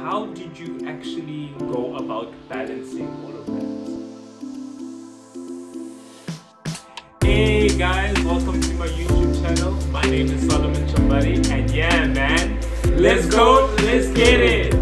how did you actually go about balancing all of that? Hey guys, welcome to my YouTube channel. My name is Solomon Chambari, and yeah man, let's go, let's get it!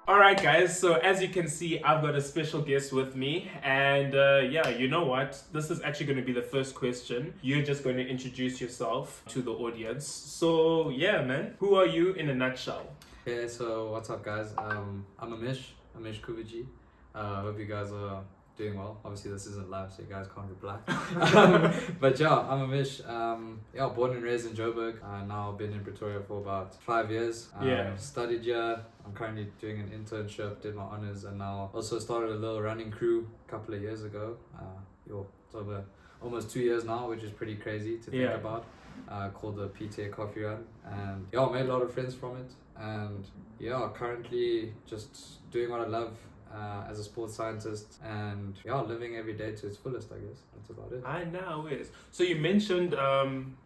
Alright guys, so as you can see, I've got a special guest with me, and yeah, you know what? This is actually going to be the first question. You're just going to introduce yourself to the audience. So yeah man, who are you in a nutshell? Okay, so what's up guys? I'm Amish Kooverjee. Hope you guys are doing well. Obviously this isn't live, so you guys can't reply. But yeah, I'm Amish. Born and raised in Joburg. Now been in Pretoria for about 5 years. Studied here. I'm currently doing an internship, did my honors, and now also started a little running crew a couple of years ago. It's over almost 2 years now, which is pretty crazy to think about. Called the PTA Coffee Run, and I made a lot of friends from it, and currently just doing what I love as a sports scientist, and living every day to its fullest, I guess. That's about it. I know it is. So you mentioned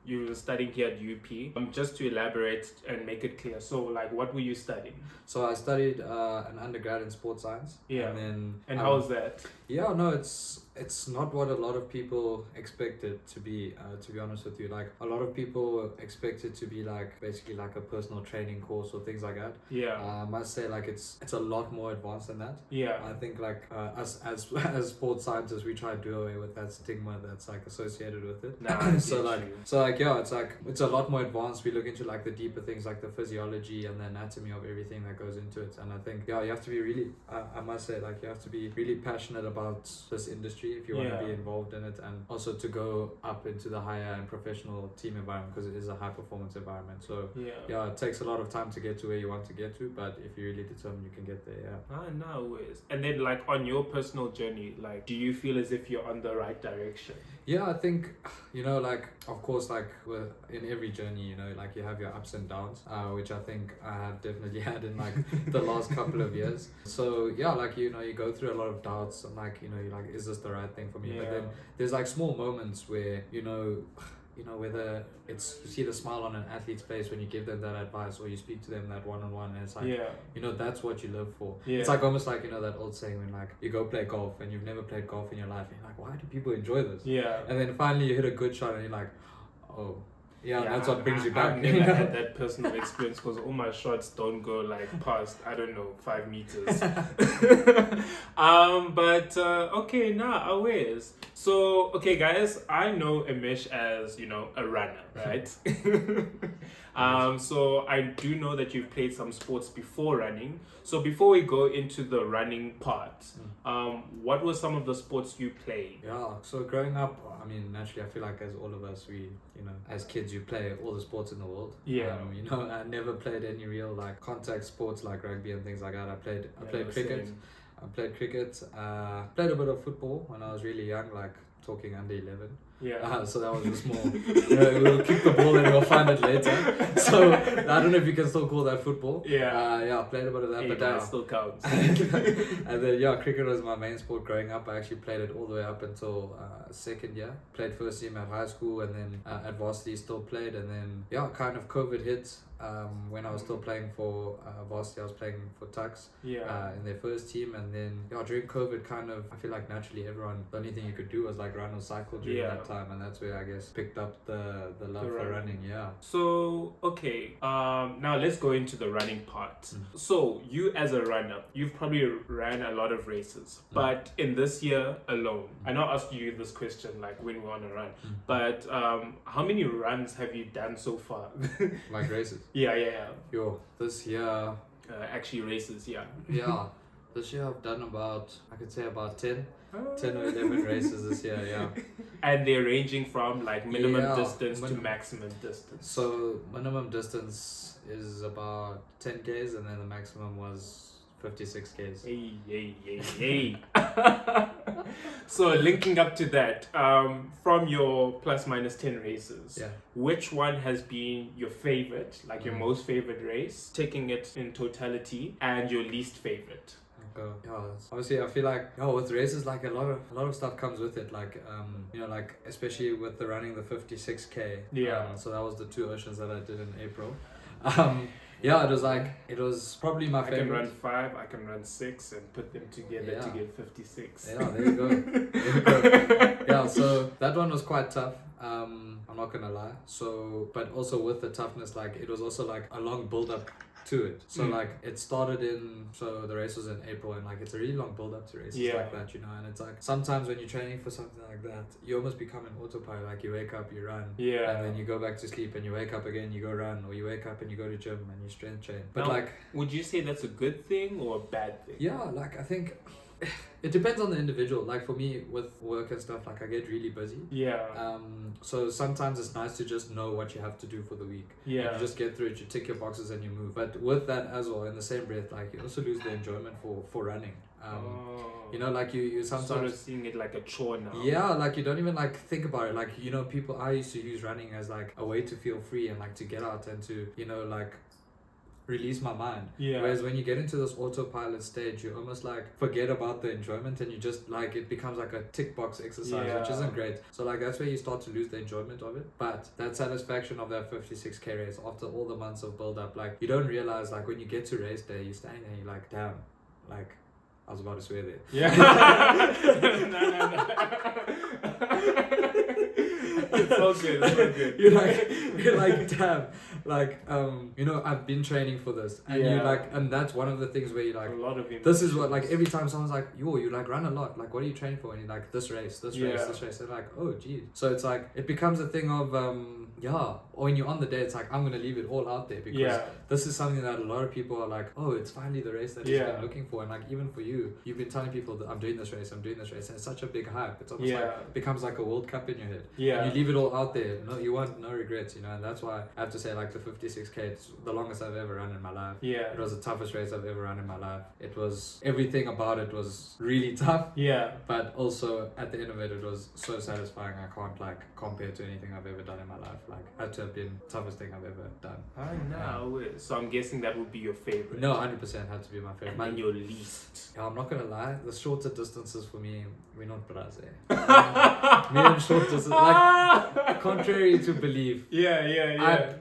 you were studying here at UP. Just to elaborate and make it clear, so like what were you studying? So I studied an undergrad in sports science. And how was that? It's not what a lot of people expect it to be honest with you. Like a lot of people expect it to be like basically like a personal training course or things like that. I must say like it's a lot more advanced than that. I think like us as sports scientists, we try to do away with that stigma that's like associated with it. It's a lot more advanced. We look into like the deeper things like the physiology and the anatomy of everything that goes into it. And I think you have to be really I must say like you have to be really passionate about this industry if you want to be involved in it, and also to go up into the higher and professional team environment, because it is a high performance environment. So it takes a lot of time to get to where you want to get to, but if you're really determined, you can get there. I know it is. And then like on your personal journey, like do you feel as if you're on the right direction? I think like of course like in every journey, like you have your ups and downs, which I think I have definitely had in like the last couple of years. So like you go through a lot of doubts, and like you're like, is this the right thing for me? But then there's like small moments where whether it's you see the smile on an athlete's face when you give them that advice, or you speak to them that one-on-one, and it's like that's what you live for. It's like almost like that old saying when like you go play golf and you've never played golf in your life, and you're like, why do people enjoy this? And then finally you hit a good shot and you're like, oh that's what brings you back. I've never had that personal experience, because all my shots don't go like past 5 meters. Okay, now awares. So okay guys, I know Amish as a runner, right? So I do know that you've played some sports before running. So before we go into the running part, what were some of the sports you played? So growing up, I mean, naturally I feel like as all of us, we as kids you play all the sports in the world. I never played any real like contact sports like rugby and things like that. I played cricket. I played cricket. Played a bit of football when I was really young, like talking under 11. So that was just more, we'll kick the ball and we'll find it later. So I don't know if you can still call that football. I played a bit of that, but that still counts. And then cricket was my main sport growing up. I actually played it all the way up until second year. Played first team at high school, and then at varsity still played, and then kind of COVID hit. When I was still playing for varsity, I was playing for Tucks in their first team, and then during COVID, kind of I feel like naturally everyone, the only thing you could do was like run or cycle during that time, and that's where I guess picked up the love for running. So okay, now let's go into the running part. So you as a runner, you've probably ran a lot of races, but in this year alone, I know I asked you this question like when we're on a run, but how many runs have you done so far? Like races? This year actually races. This year I've done about 10 or 11 races this year. And they're ranging from like minimum distance to maximum distance. So minimum distance is about 10Ks, and then the maximum was 56Ks. Hey. So linking up to that, from your plus minus 10 races, which one has been your favorite, like your most favorite race, taking it in totality, and your least favorite? go. Yeah, obviously I feel like with races, like a lot of stuff comes with it, like like especially with the running the 56k. Yeah. So that was the 2 oceans that I did in April. It was probably my favorite. I can run 5, I can run 6, and put them together to get 56. Yeah, there you go. There you go. Yeah, so that one was quite tough. I'm not gonna lie. So, but also with the toughness, like it was also like a long build up to it. So like it started so the race was in April, and like it's a really long build up to races like that, and it's like sometimes when you're training for something like that, you almost become an autopilot. Like you wake up, you run, and then you go back to sleep, and you wake up again, you go run, or you wake up and you go to gym and you strength train. But now, like, would you say that's a good thing or a bad thing? Yeah, like I think it depends on the individual. Like for me with work and stuff, like I get really busy. Yeah. So sometimes it's nice to just know what you have to do for the week. Yeah. And you just get through it, you tick your boxes and you move. But with that as well, in the same breath, like you also lose the enjoyment for running. Like you sometimes sort of seeing it like a chore now. Yeah, like you don't even like think about it. Like, people, I used to use running as like a way to feel free and like to get out and to, like release my mind. Yeah. Whereas when you get into this autopilot stage, you almost like forget about the enjoyment, and you just like it becomes like a tick box exercise, which isn't great. So like that's where you start to lose the enjoyment of it. But that satisfaction of that 56k race after all the months of build up, like you don't realize, like when you get to race day, you're standing there and you're like, damn, like I was about to swear there. Yeah. No. It's all good. It's all good. You're like, damn, like I've been training for this, and you're like, and that's one of the things where you're like, a lot of this is what, like every time someone's like, yo, you like run a lot, like what are you training for? And you're like, this race, this race. They're like, oh geez. So it's like it becomes a thing of or when you're on the day, it's like I'm gonna leave it all out there, because this is something that a lot of people are like, oh, it's finally the race that you've been looking for. And like even for you've been telling people that I'm doing this race, and it's such a big hype. It's almost like it becomes like a World Cup in your head. And you leave it all out there. No, you want no regrets, and that's why I have to say, like the 56k, it's the longest I've ever run in my life. It was the toughest race I've ever run in my life. It was, everything about it was really tough. But also at the end of it, it was so satisfying. I can't like compare to anything I've ever done in my life. Like had to have been the toughest thing I've ever done. I know. So I'm guessing that would be your favorite. No, 100% had to be my favorite. And your least. I'm not gonna lie, the shorter distances for me, we're not bras. Me and short distances, like contrary to belief.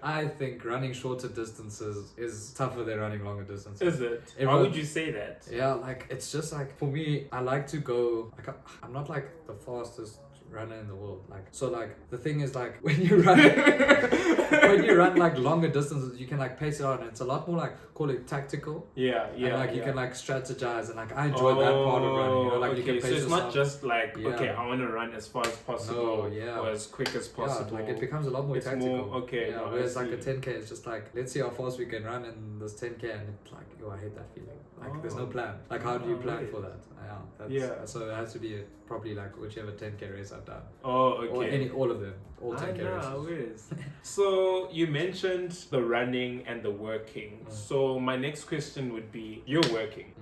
I think running shorter distances is tougher than running longer distances. Is it? Why would you say that? Yeah, like it's just like, for me, I like to go, like I'm not like the fastest runner in the world, like, so like the thing is, like when you run like longer distances, you can like pace it out, and it's a lot more like, call it tactical. You can like strategize, and like I enjoy that part of running, like you can pace so it's yourself. not just like I want to run as far as possible or as quick as possible. Like it becomes a lot more tactical. Whereas like a 10k is just like, let's see how fast we can run in this 10k, and it's like, I hate that feeling. Like there's no plan. Like how do you plan for that? So it has to be probably like whichever 10k race I've done. Or all of them. All 10k races. So you mentioned the running and the working. So my next question would be, you're working.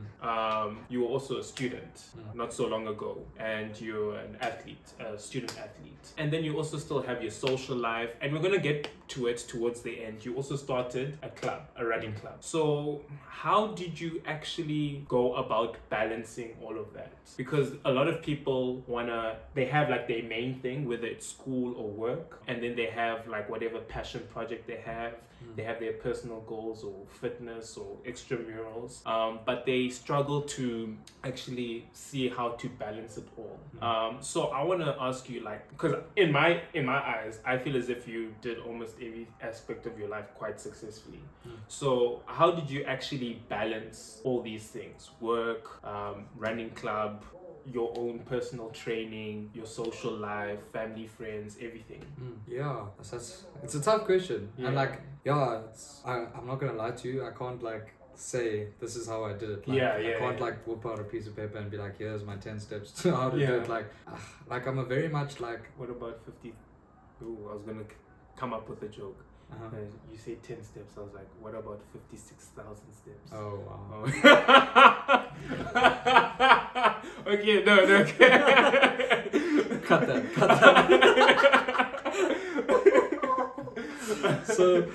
You were also a student not so long ago, and you're an athlete, a student athlete. And then you also still have your social life, and we're going to get to it towards the end. You also started a club, a running club. So how did you actually go about balancing all of that? Because a lot of people they have like their main thing, whether it's school or work, and then they have like whatever passion project they have. They have their personal goals or fitness or extramurals, but they struggle to actually see how to balance it all. So I want to ask you, like, because in my eyes, I feel as if you did almost every aspect of your life quite successfully. So how did you actually balance all these things? Work, running club, your own personal training, your social life, family, friends, everything? It's a tough question. And like, I'm not gonna lie to you, I can't like say this is how I did it. Like, I can't like whip out a piece of paper and be like, here's my 10 steps to how to do it. Like I'm a very much like, what about 50? I was gonna come up with a joke. You say 10 steps, I was like, what about 56,000 steps? Oh wow. Okay, no. Cut that. So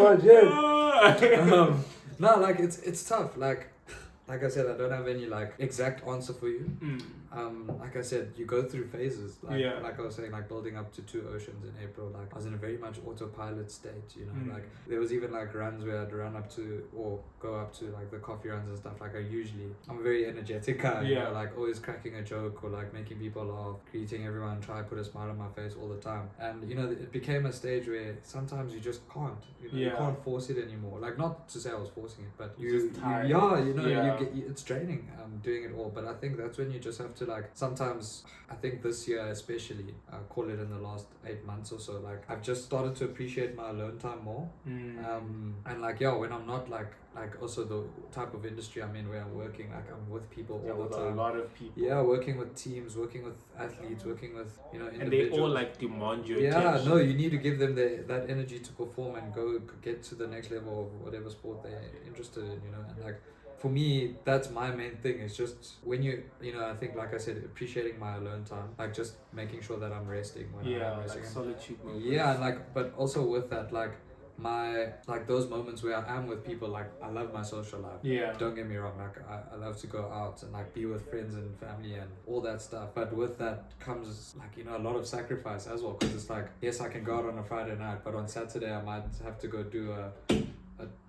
much. Yes. No, like it's tough. Like I said, I don't have any like exact answer for you. Like I said, you go through phases. Like I was saying, like building up to 2 oceans in April. Like I was in a very much autopilot state. You know, like there was even like runs where I'd run up to or go up to like the coffee runs and stuff. Like I'm a very energetic guy. You know, like always cracking a joke or like making people laugh, greeting everyone, try to put a smile on my face all the time. And you know, it became a stage where sometimes you just can't. You know, you can't force it anymore. Like not to say I was forcing it, but it's draining doing it all. But I think that's when you just have to like sometimes. I think this year especially, call it in the last 8 months or so, like I've just started to appreciate my alone time more. And like when I'm not like also the type of industry I'm in where I'm working, like I'm with people all the time. A lot of people. Yeah, working with teams, working with athletes, working with individuals. And they all like demand your attention. No, you need to give them that energy to perform and go get to the next level of whatever sport they're interested in, you know. And like for me, that's my main thing. It's just when I think like I said, appreciating my alone time, like just making sure that I'm resting when I'm resting. Like solitude moments. Yeah, and like, but also with that, like my like those moments where I am with people, like I love my social life. Yeah. Don't get me wrong, like I love to go out and like be with friends and family and all that stuff. But with that comes like, you know, a lot of sacrifice as well, because it's like, yes, I can go out on a Friday night, but on Saturday I might have to go do a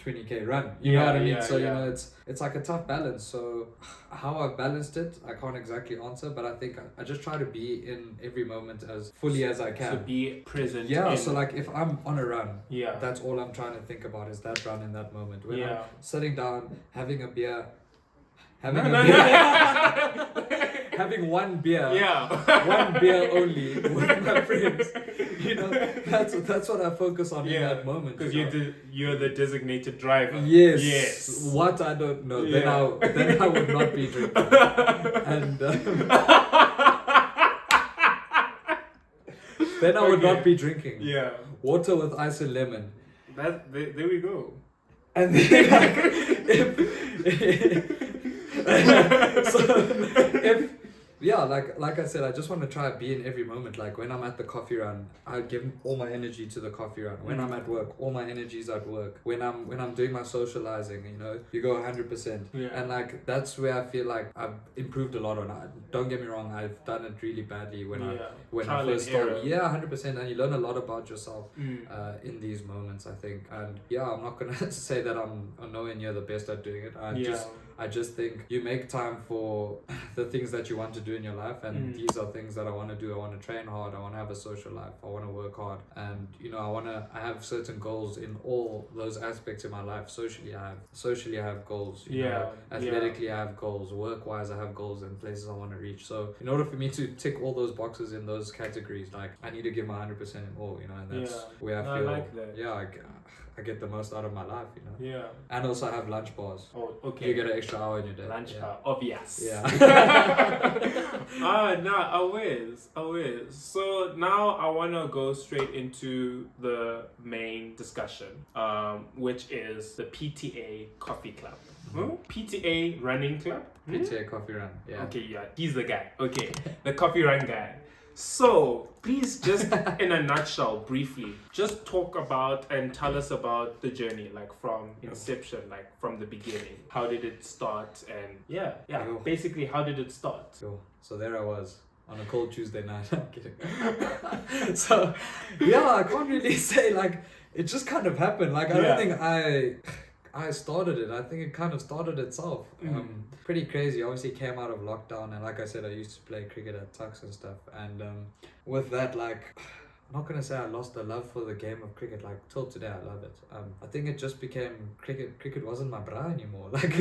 20k run, you know what I mean? So you know, it's like a tough balance. So how I've balanced it, I can't exactly answer, but I think I just try to be in every moment as fully as I can. To be present. So like if I'm on a run, that's all I'm trying to think about is that run in that moment. When I'm sitting down, having a beer, having one beer, one beer only with my friends. You know, that's what I focus on in that moment. Because you're the designated driver. Yes. What I don't know. Then I would not be drinking. And then I would not be drinking. Yeah. Water with ice and lemon. There we go. And then like I said, I just want to try to be in every moment. Like when I'm at the coffee run, I give all my energy to the coffee run. When I'm at work, all my energy is at work. When I'm doing my socializing, you know, you go 100%. And like that's where I feel like I've improved a lot on it. Don't get me wrong, I've done it really badly when I first started. 100%, and you learn a lot about yourself in these moments, I think. And I'm not gonna say that I'm nowhere near the best at doing it. I just think you make time for the things that you want to do in your life, and these are things that I want to do. I want to train hard, I want to have a social life, I want to work hard, and you know, I have certain goals in all those aspects of my life. Socially I have goals, you know, athletically I have goals, work-wise I have goals and places I want to reach. So in order for me to tick all those boxes in those categories, like I need to give my 100% in all, you know, and that's where I feel like that. I get the most out of my life, you know. Yeah. And also I have lunch bars. Oh, okay. You get an extra hour in your day. Lunch bar, obvious. Yeah. Always. So now I want to go straight into the main discussion, which is the PTA Coffee Club. PTA Running Club? PTA Coffee Run, yeah. Okay, he's the guy. Okay, the Coffee Run guy. So, please just in a nutshell, briefly, just talk about and tell us about the journey, like from inception, like from the beginning. How did it start? And basically, how did it start? So there I was on a cold Tuesday night. I'm kidding. So, I can't really say, like, it just kind of happened. Like, I don't think I started it. I think it kind of started itself. Pretty crazy. Obviously came out of lockdown, and like I said, I used to play cricket at Tucks and stuff, and with that, like, I'm not gonna say I lost the love for the game of cricket. Like till today, I love it. I think it just became cricket. Cricket wasn't my bra anymore. Like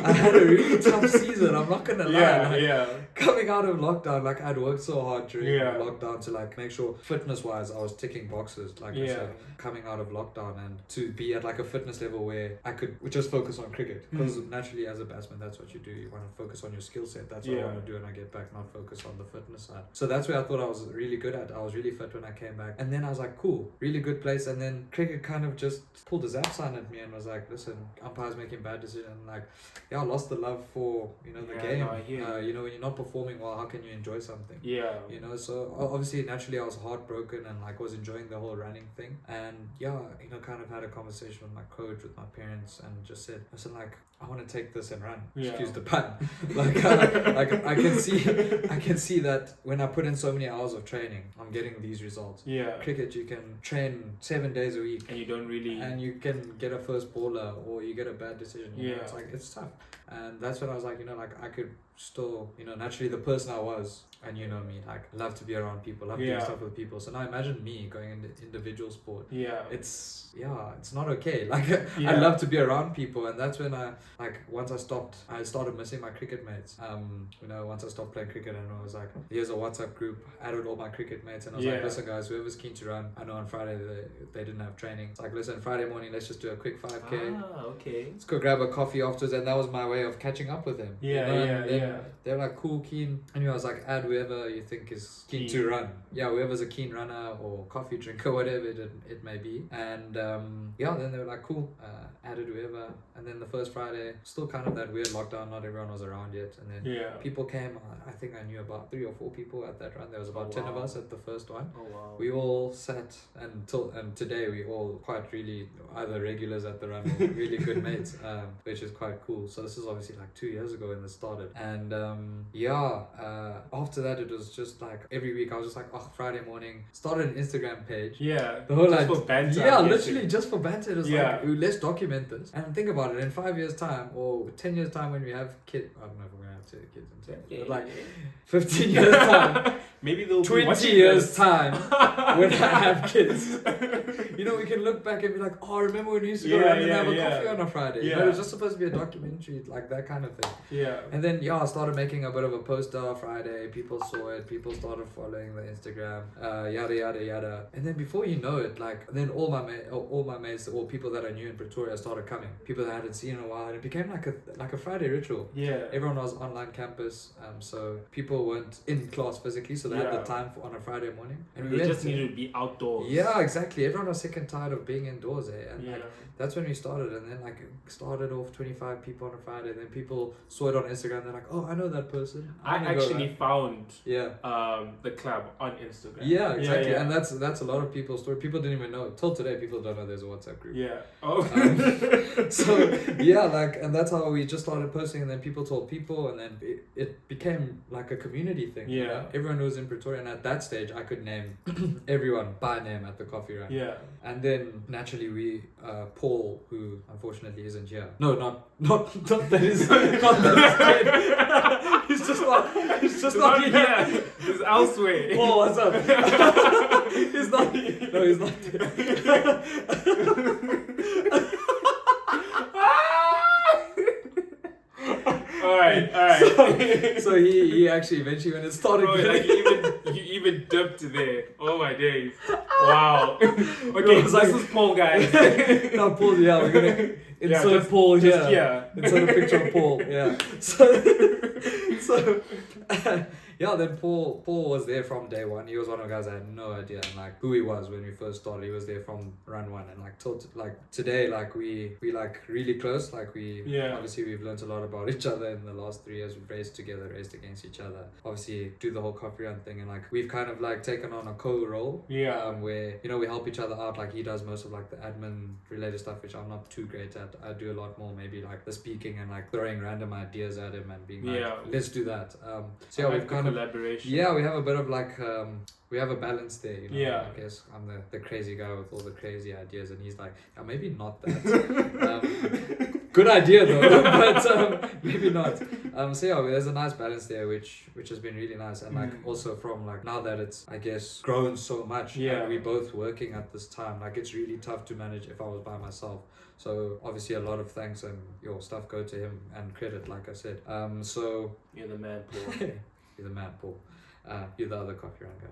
I had a really tough season. I'm not gonna lie. Coming out of lockdown, like I'd worked so hard during lockdown to like make sure fitness-wise I was ticking boxes. Like I said, coming out of lockdown and to be at like a fitness level where I could just focus on cricket, because naturally as a batsman, that's what you do. You want to focus on your skill set. That's what I want to do when I get back, not focus on the fitness side. So that's where I thought I was really good at. I was really fit when I came came back. And then I was like, cool, really good place. And then cricket kind of just pulled a zap sign at me and was like, listen, umpires making bad decisions. Like, yeah, I lost the love for, you know, the game. No, I hear you. You know, when you're not performing well, how can you enjoy something? Yeah. You know, so obviously, naturally, I was heartbroken and like was enjoying the whole running thing. And yeah, you know, kind of had a conversation with my coach, with my parents, and just said, listen, like, I want to take this and run. Yeah. Excuse the pun. Like I can see that when I put in so many hours of training, I'm getting these results. Yeah. Cricket, you can train 7 days a week, And you don't really. and you can get a first baller or you get a bad decision. You know? Yeah. It's like, it's tough. And that's when I was like, you know, like I could still, you know, naturally the person I was, and you know me, like love to be around people, love doing stuff with people. So now imagine me going into individual sport. Yeah. It's not okay. Like Yeah. I love to be around people, and that's when once I started missing my cricket mates. You know, once I stopped playing cricket, and I was like, here's a WhatsApp group, added all my cricket mates, and I was like, listen guys, whoever's keen to run, I know on Friday they didn't have training. It's like, listen, Friday morning, let's just do a quick 5k. Okay. Let's go grab a coffee afterwards, and that was my way of catching up with him. Yeah, you know? yeah, And then yeah. They're like, cool, keen. Anyway, I was like, add whoever you think is keen to run. Yeah, whoever's a keen runner or coffee drinker, whatever it may be. And then they were like, cool, added whoever. And then the first Friday, still kind of that weird lockdown, not everyone was around yet. And then people came. I think I knew about 3 or 4 people at that run. There was about 10 of us at the first one. Oh wow. We all sat and today we all quite really either regulars at the run or really good mates, which is quite cool. So this is obviously like 2 years ago when this started. And after that it was just like every week I was just like, oh, Friday morning, started an Instagram page. Yeah. The whole just for banter. yeah, literally just for banter. It was Yeah. like, let's document this. And think about it, in 5 years time or 10 years time when we have kids, I don't know if we're gonna have kids in 10 years, but like 15 years time, maybe they'll be 20 watching years this. time when I have kids, you know, we can look back and be like, oh, remember when we used to go around and have a coffee on a Friday? You know, it was just supposed to be a documentary, like that kind of thing. Yeah. And then I started making a bit of a poster Friday. People saw it. People started following the Instagram. Yada yada yada. And then before you know it, like then all my mates or people that I knew in Pretoria started coming. People that I hadn't seen in a while. And it became like a Friday ritual. Yeah. Everyone was online campus, so people weren't in class physically, so they had the time on a Friday morning. And we just needed to be outdoors. Yeah, exactly. Everyone was sick and tired of being indoors, and Yeah. like that's when we started. And then like started off 25 people on a Friday. Then people saw it on Instagram. They're like, oh, I know that person. I actually found the club on Instagram. Yeah, exactly. Yeah. And that's a lot of people's story. People didn't even know. Till today, people don't know there's a WhatsApp group. Yeah. Oh. And that's how we just started posting, and then people told people, and then it became like a community thing. Yeah. You know? Everyone was in Pretoria, and at that stage, I could name everyone by name at the coffee run. Yeah. And then naturally we, Paul, who unfortunately isn't here. No, not that he's not that he's dead. He's just not here. He's elsewhere. Paul, what's up? He's not. No, he's not there. Alright. So he actually eventually when it started. Bro, like you even dipped there. Oh my days. Wow. Okay, so this is Paul, guys. No, Paul, yeah, we're gonna insert Paul here. Yeah. Insert a picture of Paul, yeah. So then Paul was there from day one. He was one of the guys I had no idea like who he was when we first started. He was there from run one, and like till today, like we like really close. Like obviously we've learned a lot about each other in the last 3 years. We've raced together, raced against each other. Obviously do the whole coffee run thing, and like we've kind of like taken on a co-role. Where we help each other out. Like he does most of like the admin related stuff, which I'm not too great at. I do a lot more maybe like the speaking and like throwing random ideas at him and being like, let's do that. So we've kind of collaboration. Yeah, we have a bit of like we have a balance there, you know. Yeah. I guess I'm the crazy guy with all the crazy ideas, and he's like, maybe not that. Good idea though, but maybe not. There's a nice balance there, which has been really nice, and like also from like now that it's I guess grown so much, and we're both working at this time, like it's really tough to manage if I was by myself. So obviously a lot of thanks and your stuff go to him and credit, like I said. So you're the man, Paul. You're the man, Paul. You're the other coffee run guy.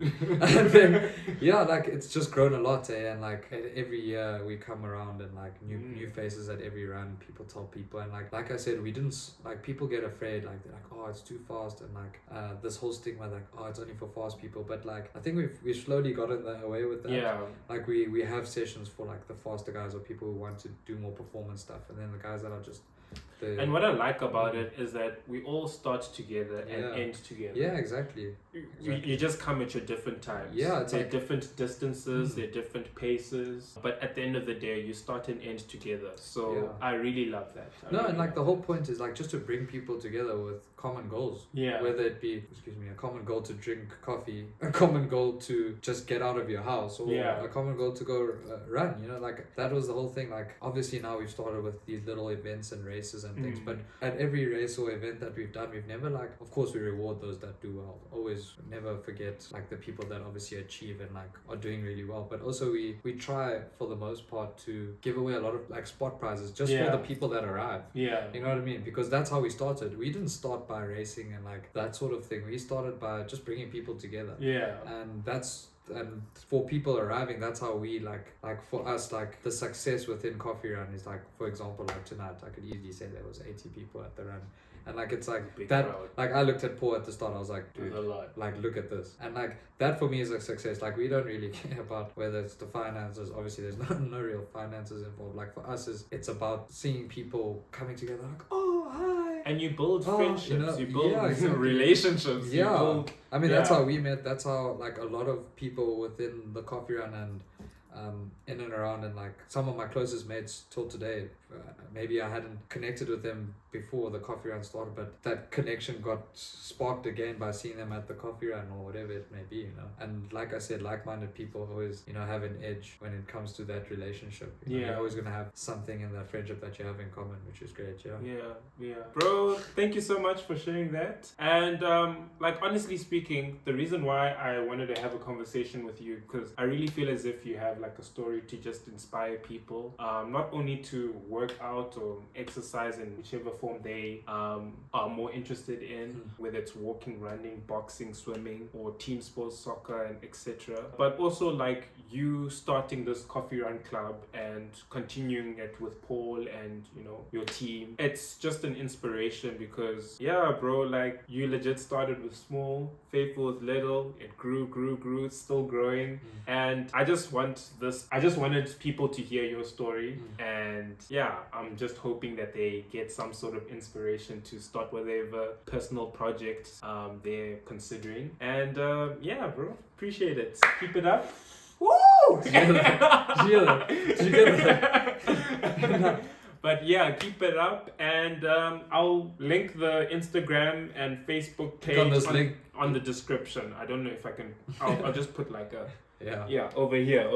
And then, yeah, like it's just grown a lot, and like every year we come around and like new faces at every run. People tell people, and like I said, we didn't like people get afraid, like they're like, oh, it's too fast, and like this whole stigma, like, oh, it's only for fast people. But like I think we've slowly gotten away with that. Yeah. Like we have sessions for like the faster guys or people who want to do more performance stuff, and then the guys that are just and what I like about it is that we all start together and end together. Yeah, exactly. You just come at your different times. Yeah, it's they're like different distances, they're different paces, but at the end of the day, you start and end together. So I really love that. And like the whole point is like just to bring people together with common goals. Yeah. Whether it be, a common goal to drink coffee, a common goal to just get out of your house, or a common goal to go run. You know, like that was the whole thing. Like obviously now we've started with these little events and races and things, but at every race or event that we've done, we've never like, of course we reward those that do well. Always never forget like the people that obviously achieve and like are doing really well. But also we try for the most part to give away a lot of like spot prizes just for the people that arrive. Yeah. You know what I mean? Because that's how we started. We didn't start by racing and like that sort of thing. We started by just bringing people together. Yeah. And for people arriving, that's how we like for us, like the success within Coffee Run is like, for example, like tonight I could easily say there was 80 people at the run, and like it's like big that crowd. Like I looked at Paul at the start, I was like, dude, like look at this, and like that for me is a success. Like we don't really care about whether it's the finances. Obviously there's no real finances involved. Like for us it's about seeing people coming together, like, oh hi. And you build friendships, you build relationships. Yeah, you build, I mean that's how we met. That's how like a lot of people within the Coffee Run and in and around, and like some of my closest mates till today, maybe I hadn't connected with them before the Coffee Run started, but that connection got sparked again by seeing them at the Coffee Run or whatever it may be, you know. And like I said, like-minded people always, you know, have an edge when it comes to that relationship. You know, you're always gonna have something in that friendship that you have in common, which is great. Yeah. Bro, thank you so much for sharing that. And like honestly speaking, the reason why I wanted to have a conversation with you, because I really feel as if you have like a story to just inspire people, not only to work out or exercise in whichever form they are more interested in, whether it's walking, running, boxing, swimming, or team sports, soccer, and etc. But also like you starting this Coffee Run Club and continuing it with Paul and, you know, your team. It's just an inspiration because bro, like you legit started with small, faithful with little, it grew, it's still growing. And I just wanted people to hear your story, and I'm just hoping that they get some sort of inspiration to start whatever personal project they're considering. And bro, appreciate it. Keep it up. Woo! Together. But keep it up, and I'll link the Instagram and Facebook page on the description. I don't know if I can. I'll just put like a over here.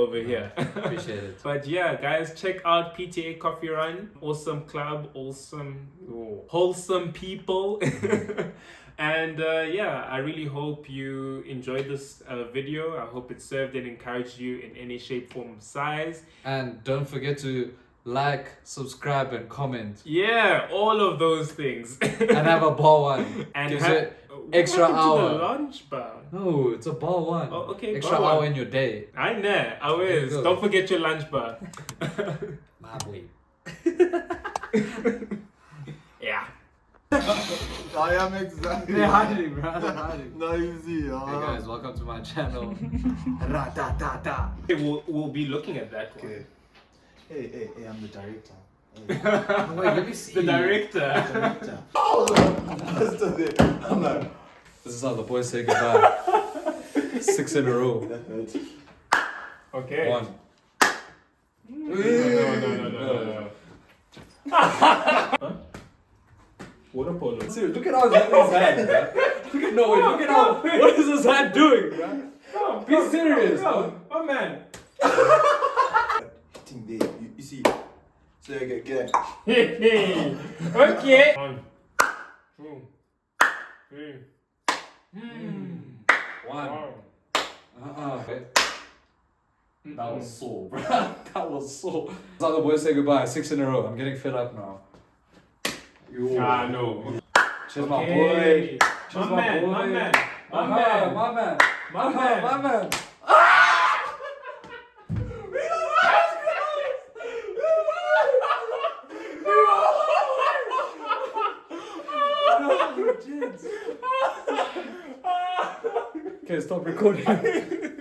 Appreciate it. But guys, check out PTA Coffee Run. Awesome club, wholesome people. And I really hope you enjoyed this video. I hope it served and encouraged you in any shape, form, size. And don't forget to like, subscribe, and comment. Yeah, all of those things. And have a bar one. And gives it extra hour. To the lunch bar. No, it's a bar one. Oh, okay. Extra hour in your day. I know. Always. Don't forget your lunch bar. My boy. Yeah. I am exactly. They're hiding, bro. They're hiding. No, easy. Hey guys, welcome to my channel. We'll be looking at that one. Okay. Hey, I'm the director. Wait, let me see. The director. I'm like, this is how the boys say goodbye. 6 in a row. Okay. 1. No. Huh? Water polo. Seriously, look at how he's his hand, man. Look at how. What is his hand doing, man? Be serious, man. My man. There. You see. So you get Okay. 1, 2, 3. 1. That was sore, bro. That was sore. That's how the boys say goodbye. 6 in a row. I'm getting fed up now. No. Cheers, my boy. Cheers, my man. My man. My man. My man. My man. Okay, stop recording.